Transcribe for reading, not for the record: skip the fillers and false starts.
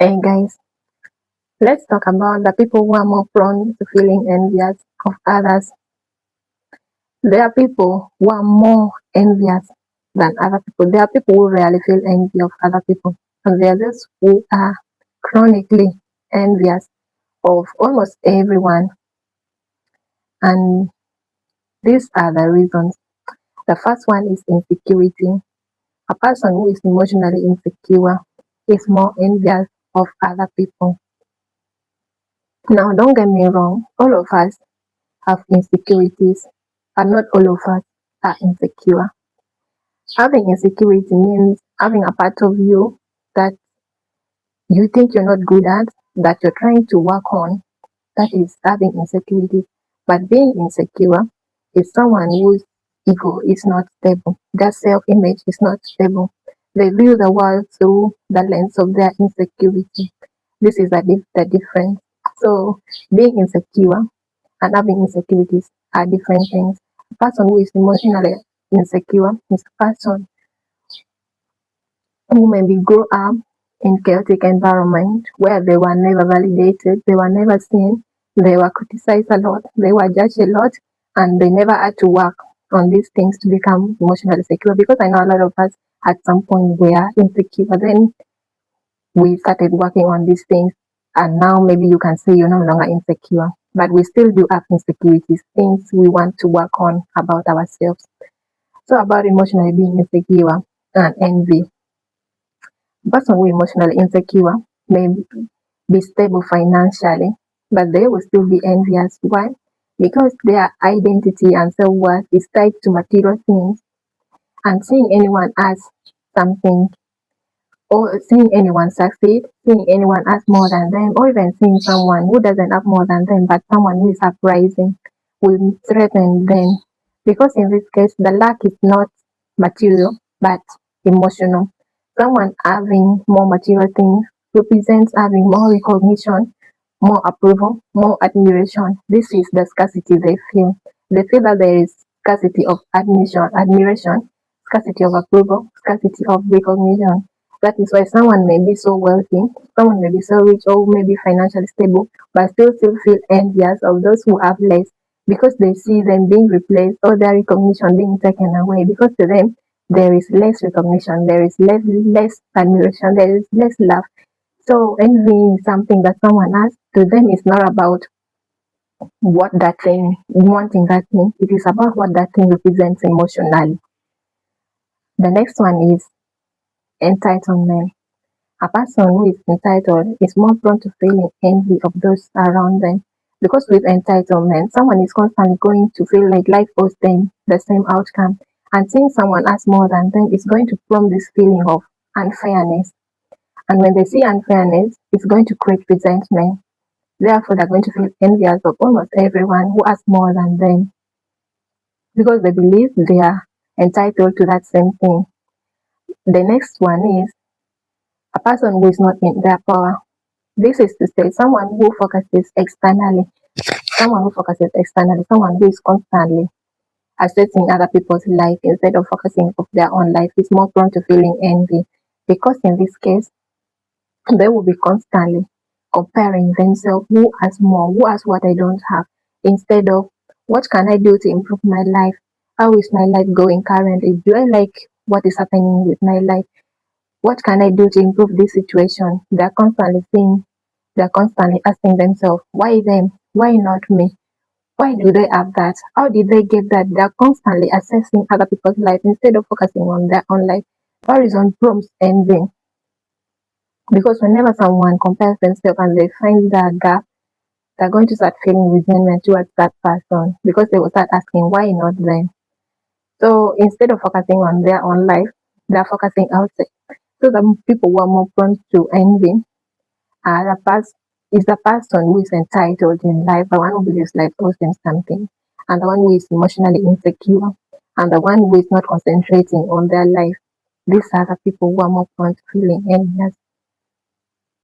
Hey guys, let's talk about the people who are more prone to feeling envious of others. There are people who are more envious than other people. There are people who rarely feel envy of other people. And there are those who are chronically envious of almost everyone. And these are the reasons. The first one is insecurity. A person who is emotionally insecure is more envious of other people. Now, don't get me wrong, all of us have insecurities, and not all of us are insecure. Having insecurity means having a part of you that you think you're not good at, that you're trying to work on. That is having insecurity. But being insecure is someone whose ego is not stable. Their self image is not stable. They view the world through the lens of their insecurity. This is the difference. So, being insecure and having insecurities are different things. A person who is emotionally insecure is a person who maybe grew up in chaotic environment where they were never validated, they were never seen, they were criticized a lot, they were judged a lot, and they never had to work on these things to become emotionally secure. Because I know a lot of us at some point were insecure, then we started working on these things, and now maybe you can say you're no longer insecure, but we still do have insecurities, things we want to work on about ourselves. So about emotionally being insecure and envy. A person who is emotionally insecure may be stable financially, but they will still be envious. Why? Because their identity and self-worth is tied to material things, and seeing anyone as something, or seeing anyone succeed, seeing anyone as more than them, or even seeing someone who doesn't have more than them, but someone who is uprising, will threaten them. Because in this case, the lack is not material, but emotional. Someone having more material things represents having more recognition, more approval, more admiration. This is the scarcity they feel. They feel that there is scarcity of admiration, scarcity of approval, scarcity of recognition. That is why someone may be so wealthy, someone may be so rich or maybe financially stable, but still feel envious of those who have less, because they see them being replaced or their recognition being taken away. Because to them there is less recognition, there is less admiration, there is less love. So envying something that someone has, to them is not about what that thing, wanting that thing. It is about what that thing represents emotionally. The next one is entitlement. A person who is entitled is more prone to feeling envy of those around them. Because with entitlement, someone is constantly going to feel like life owes them the same outcome. And seeing someone as more than them is going to prompt this feeling of unfairness. And when they see unfairness, it's going to create resentment. Therefore, they're going to feel envious of almost everyone who has more than them, because they believe they are entitled to that same thing. The next one is a person who is not in their power. This is to say someone who focuses externally, someone who is constantly assessing other people's life instead of focusing on their own life is more prone to feeling envy, because in this case they will be constantly comparing themselves, who has more, who has what I don't have, instead of what can I do to improve my life? How is my life going currently? Do I like what is happening with my life? What can I do to improve this situation? They're constantly asking themselves, why them? Why not me? Why do they have that? How did they get that? They're constantly assessing other people's life instead of focusing on their own life. That reason prompts envy. Because whenever someone compares themselves and they find that gap, they're going to start feeling resentment towards that person, because they will start asking, why not them? So instead of focusing on their own life, they're focusing outside. So the people who are more prone to envy are the person who is entitled in life, the one who believes life owes them something, and the one who is emotionally insecure, and the one who is not concentrating on their life. These are the people who are more prone to feeling envious.